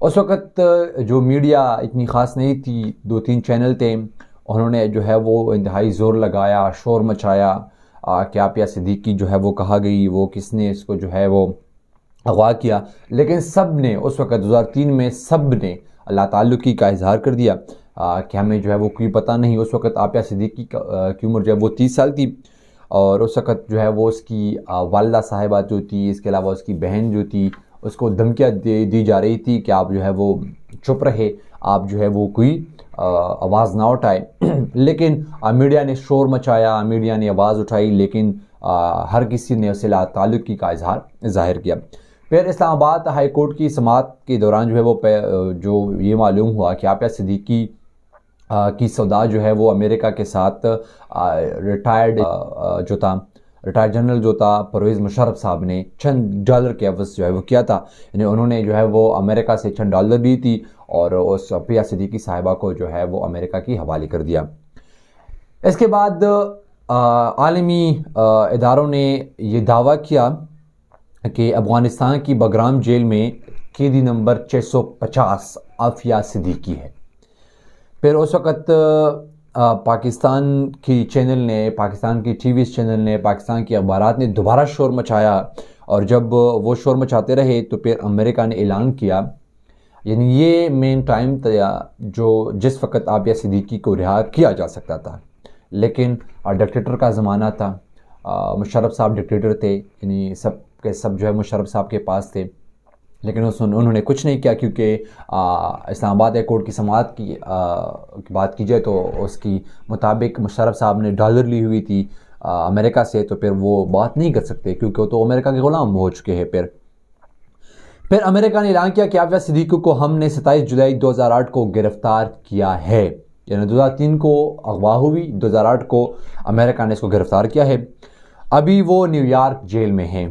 اس وقت جو میڈیا اتنی خاص نہیں تھی، 2-3 چینل تھے، انہوں نے جو ہے وہ انتہائی زور لگایا، شور مچایا کہ عافیہ صدیقی جو ہے وہ کہا گئی، وہ کس نے اس کو جو ہے وہ اغوا کیا. لیکن سب نے اس وقت 2003 میں سب نے اللہ تعلقی کا اظہار کر دیا کہ ہمیں جو ہے وہ کوئی پتہ نہیں. اس وقت عافیہ صدیقی کی عمر جو ہے وہ 30 سال تھی، اور اس وقت جو ہے وہ اس کی والدہ صاحبہ جو تھی، اس کے علاوہ اس کی بہن جو تھی، اس کو دھمکیاں دی جا رہی تھی کہ آپ جو ہے وہ چپ رہے، آپ جو ہے وہ کوئی آواز نہ اٹھائے. لیکن میڈیا نے شور مچایا، میڈیا نے آواز اٹھائی، لیکن ہر کسی نے اس سے تعلقی کا اظہار ظاہر کیا. پھر اسلام آباد ہائی کورٹ کی سماعت کے دوران جو ہے وہ جو یہ معلوم ہوا کہ عافیہ صدیقی کی سودا جو ہے وہ امریکہ کے ساتھ ریٹائرڈ جنرل جو تھا پرویز مشرف صاحب نے چند ڈالر کے عوض جو ہے وہ کیا تھا. یعنی انہوں نے جو ہے وہ امریکہ سے چند ڈالر لی تھی اور اس عافیہ صدیقی صاحبہ کو جو ہے وہ امریکہ کی حوالے کر دیا. اس کے بعد عالمی اداروں نے یہ دعویٰ کیا کہ افغانستان کی بگرام جیل میں قیدی نمبر 650 عافیہ صدیقی ہے. پھر اس وقت پاکستان کی چینل نے، پاکستان کی ٹی وی چینل نے، پاکستان کی اخبارات نے دوبارہ شور مچایا، اور جب وہ شور مچاتے رہے تو پھر امریکہ نے اعلان کیا. یعنی یہ مین ٹائم تھا جس وقت عافیہ صدیقی کو رہا کیا جا سکتا تھا، لیکن ڈکٹیٹر کا زمانہ تھا. مشرف صاحب ڈکٹیٹر تھے، یعنی سب کے سب جو ہے مشرف صاحب کے پاس تھے، لیکن انہوں نے کچھ نہیں کیا، کیونکہ اسلام آباد ہائی کورٹ کی سماعت کی بات کی جائے تو اس کی مطابق مشرف صاحب نے ڈالر لی ہوئی تھی امریکہ سے، تو پھر وہ بات نہیں کر سکتے کیونکہ وہ تو امریکہ کے غلام ہو چکے ہیں. پھر امریکہ نے اعلان کیا کہ عافیہ صدیقی کو ہم نے 27 جولائی 2008 کو گرفتار کیا ہے. یعنی 2003 کو اغوا ہوئی، 2008 کو امریکہ نے اس کو گرفتار کیا ہے. ابھی وہ نیو یارک جیل میں ہیں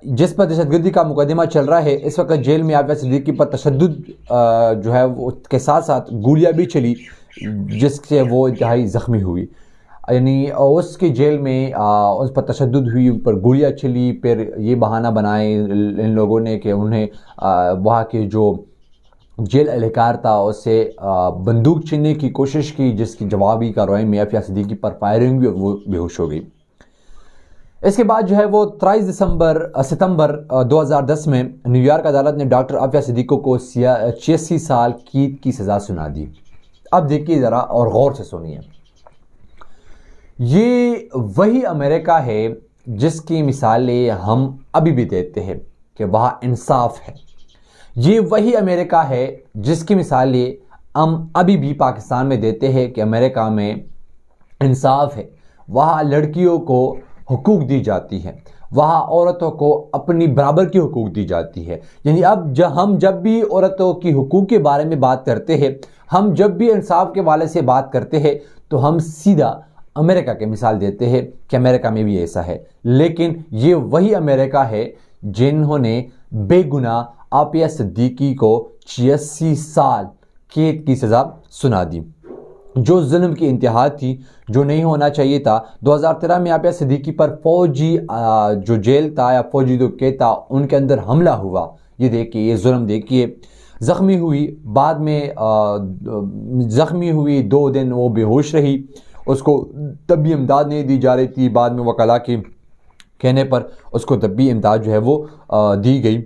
جس پر دہشت گردی کا مقدمہ چل رہا ہے. اس وقت جیل میں عافیہ صدیقی پر تشدد جو ہے وہ کے ساتھ ساتھ گولیاں بھی چلی، جس سے وہ انتہائی زخمی ہوئی. یعنی اس کی جیل میں اس پر تشدد ہوئی، ان پر گولیاں چلی. پھر یہ بہانہ بنائے ان لوگوں نے کہ انہیں وہاں کے جو جیل اہلکار تھا اس سے بندوق چھیننے کی کوشش کی، جس کی جوابی کارروائی میں عافیہ صدیقی پر فائرنگ بھی، وہ بے ہوش ہو گئی. اس کے بعد جو ہے وہ 23 ستمبر 2010 میں نیو یارک عدالت نے ڈاکٹر عافیہ صدیقی کو 86 سال قید کی سزا سنا دی. اب دیکھیے ذرا اور غور سے سنیے. یہ وہی امریکہ ہے جس کی مثالیں ہم ابھی بھی دیتے ہیں کہ وہاں انصاف ہے. یہ وہی امریکہ ہے جس کی مثالیں ہم ابھی بھی پاکستان میں دیتے ہیں کہ امریکہ میں انصاف ہے. وہاں لڑکیوں کو حقوق دی جاتی ہے، وہاں عورتوں کو اپنی برابر کی حقوق دی جاتی ہے. یعنی اب ہم جب بھی عورتوں کی حقوق کے بارے میں بات کرتے ہیں، ہم جب بھی انصاف کے والے سے بات کرتے ہیں، تو ہم سیدھا امریکہ کے مثال دیتے ہیں کہ امریکہ میں بھی ایسا ہے. لیکن یہ وہی امریکہ ہے جنہوں نے بے گناہ عافیہ صدیقی کو 86 سال قید کی سزا سنا دی، جو ظلم کی انتہا تھی، جو نہیں ہونا چاہیے تھا. 2013 میں عافیہ صدیقی پر فوجی جو جیل تھا یا فوجی جو قید تھا ان کے اندر حملہ ہوا. یہ دیکھیے، یہ ظلم دیکھیے. زخمی ہوئی، بعد میں زخمی ہوئی، 2 دن وہ بے ہوش رہی. اس کو طبی امداد نہیں دی جا رہی تھی. بعد میں وکلاء کے کہنے پر اس کو طبی امداد جو ہے وہ دی گئی.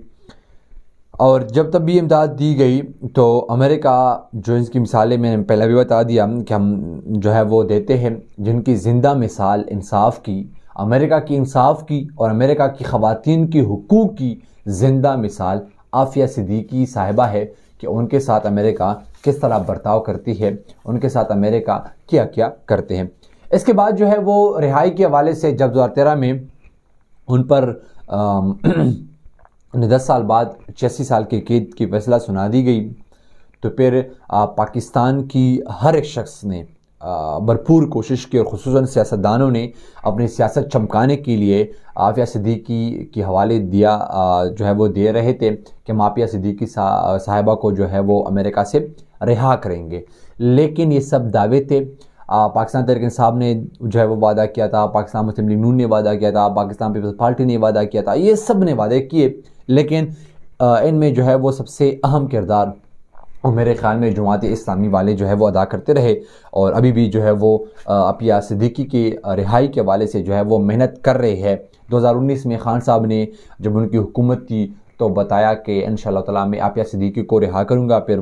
اور جب طبی امداد دی گئی تو امریکہ جو اس کی مثالیں میں نے پہلے بھی بتا دیا کہ ہم جو ہے وہ دیتے ہیں، جن کی زندہ مثال انصاف کی، امریکہ کی انصاف کی اور امریکہ کی خواتین کی حقوق کی زندہ مثال عافیہ صدیقی صاحبہ ہے کہ ان کے ساتھ امریکہ کس طرح برتاؤ کرتی ہے، ان کے ساتھ امریکہ کیا کیا کرتے ہیں. اس کے بعد جو ہے وہ رہائی کے حوالے سے جب 2013 میں ان پر 10 سال بعد 86 سال کی قید کی فیصلہ سنا دی گئی، تو پھر پاکستان کی ہر ایک شخص نے بھرپور کوشش کی، اور خصوصاً سیاستدانوں نے اپنی سیاست چمکانے کے لیے عافیہ صدیقی کی حوالے جو ہے وہ دے رہے تھے کہ ہم عافیہ صدیقی صاحبہ کو جو ہے وہ امریکہ سے رہا کریں گے. لیکن یہ سب دعوے تھے. پاکستان تحریک انصاف نے جو ہے وہ وعدہ کیا تھا، پاکستان مسلم لیگ نون نے وعدہ کیا تھا، پاکستان پیپلز پارٹی نے وعدہ کیا تھا، یہ سب نے وعدے کیے، لیکن ان میں جو ہے وہ سب سے اہم کردار اور میرے خیال میں جماعت اسلامی والے جو ہے وہ ادا کرتے رہے، اور ابھی بھی جو ہے وہ عافیہ صدیقی کی رہائی کے حوالے سے جو ہے وہ محنت کر رہے ہیں۔ 2019 میں خان صاحب نے جب ان کی حکومت تھی تو بتایا کہ انشاءاللہ تعالیٰ میں عافیہ صدیقی کو رہا کروں گا، پھر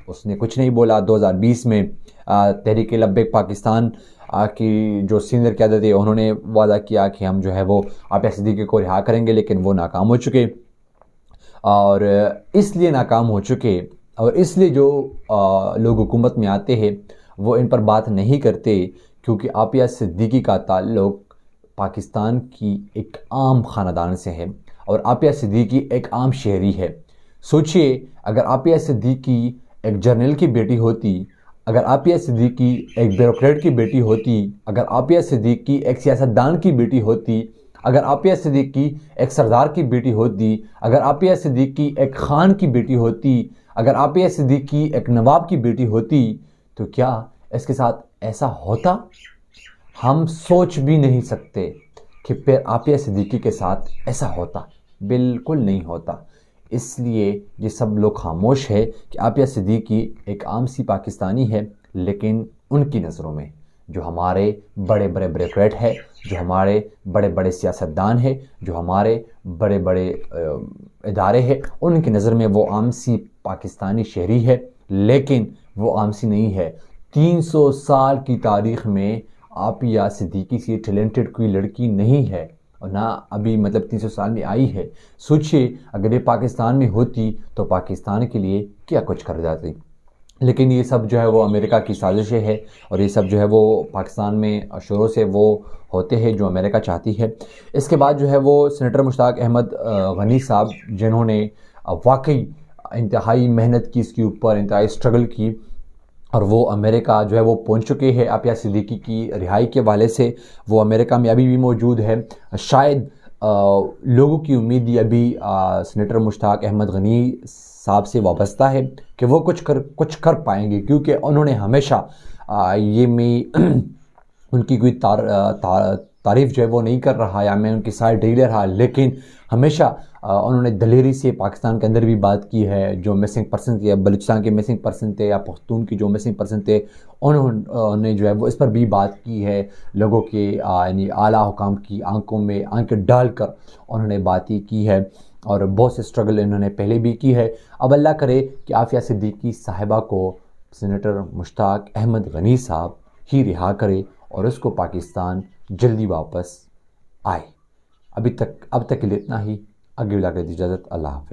اس نے کچھ نہیں بولا۔ 2020 میں تحریک لبیک پاکستان کی جو سینئر قیادت ہے انہوں نے وعدہ کیا کہ ہم جو ہے وہ عافیہ صدیقی کو رہا کریں گے، لیکن وہ ناکام ہو چکے، اور اس لیے ناکام ہو چکے، اور اس لیے جو لوگ حکومت میں آتے ہیں وہ ان پر بات نہیں کرتے، کیونکہ عافیہ صدیقی کا تعلق پاکستان کی ایک عام خاندان سے ہے، اور عافیہ صدیقی ایک عام شہری ہے۔ سوچئے اگر عافیہ صدیقی ایک جرنیل کی بیٹی ہوتی، اگر عافیہ صدیقی ایک بیوروکریٹ کی بیٹی ہوتی، اگر عافیہ صدیقی ایک سیاستدان کی بیٹی ہوتی، اگر عافیہ صدیقی ایک سردار کی بیٹی ہوتی، اگر عافیہ صدیقی ایک خان کی بیٹی ہوتی، اگر عافیہ صدیقی ایک نواب کی بیٹی ہوتی، تو کیا اس کے ساتھ ایسا ہوتا؟ ہم سوچ بھی نہیں سکتے کہ پھر عافیہ صدیقی کے ساتھ ایسا ہوتا، بالکل نہیں ہوتا۔ اس لیے یہ سب لوگ خاموش ہے کہ عافیہ صدیقی ایک عام سی پاکستانی ہے، لیکن ان کی نظروں میں جو ہمارے بڑے بڑے بیوروکریٹ ہے، جو ہمارے بڑے بڑے سیاستدان ہے، جو ہمارے بڑے بڑے ادارے ہیں، ان کی نظر میں وہ عام سی پاکستانی شہری ہے، لیکن وہ عام سی نہیں ہے۔ 300 سال کی تاریخ میں عافیہ صدیقی سے ٹیلنٹڈ کوئی لڑکی نہیں ہے، اور نہ ابھی 300 سال میں آئی ہے۔ سوچئے اگر یہ پاکستان میں ہوتی تو پاکستان کے لیے کیا کچھ کر جاتی، لیکن یہ سب جو ہے وہ امریکہ کی سازشیں ہے، اور یہ سب جو ہے وہ پاکستان میں شروع سے وہ ہوتے ہیں جو امریکہ چاہتی ہے۔ اس کے بعد جو ہے وہ سینیٹر مشتاق احمد غنی صاحب، جنہوں نے واقعی انتہائی محنت کی اس کے اوپر، انتہائی اسٹرگل کی، اور وہ امریکہ جو ہے وہ پہنچ چکے ہیں عافیہ صدیقی کی رہائی کے حوالے سے۔ وہ امریکہ میں ابھی بھی موجود ہے۔ شاید لوگوں کی امید یہ ابھی سینیٹر مشتاق احمد غنی صاحب سے وابستہ ہے کہ وہ کچھ کر پائیں گے، کیونکہ انہوں نے ہمیشہ یہ میں ان کی کوئی تعریف جو ہے وہ نہیں کر رہا، یا میں ان کی سائڈ نہیں لے رہا، لیکن ہمیشہ انہوں نے دلیری سے پاکستان کے اندر بھی بات کی ہے۔ جو مسنگ پرسن تھے، بلوچستان کے مسنگ پرسن تھے، یا پختون کی جو مسنگ پرسن تھے، انہوں نے جو ہے وہ اس پر بھی بات کی ہے۔ لوگوں کے یعنی اعلیٰ حکام کی آنکھوں میں آنکھیں ڈال کر انہوں نے باتیں کی ہے، اور بہت سے اسٹرگل انہوں نے پہلے بھی کی ہے۔ اب اللہ کرے کہ عافیہ صدیقی صاحبہ کو سینیٹر مشتاق احمد غنی صاحب ہی رہا کرے، اور اس کو پاکستان جلدی واپس آئے۔ اب تک کے لیے اتنا ہی۔ آگے لا کر اجازت، اللہ حافظ۔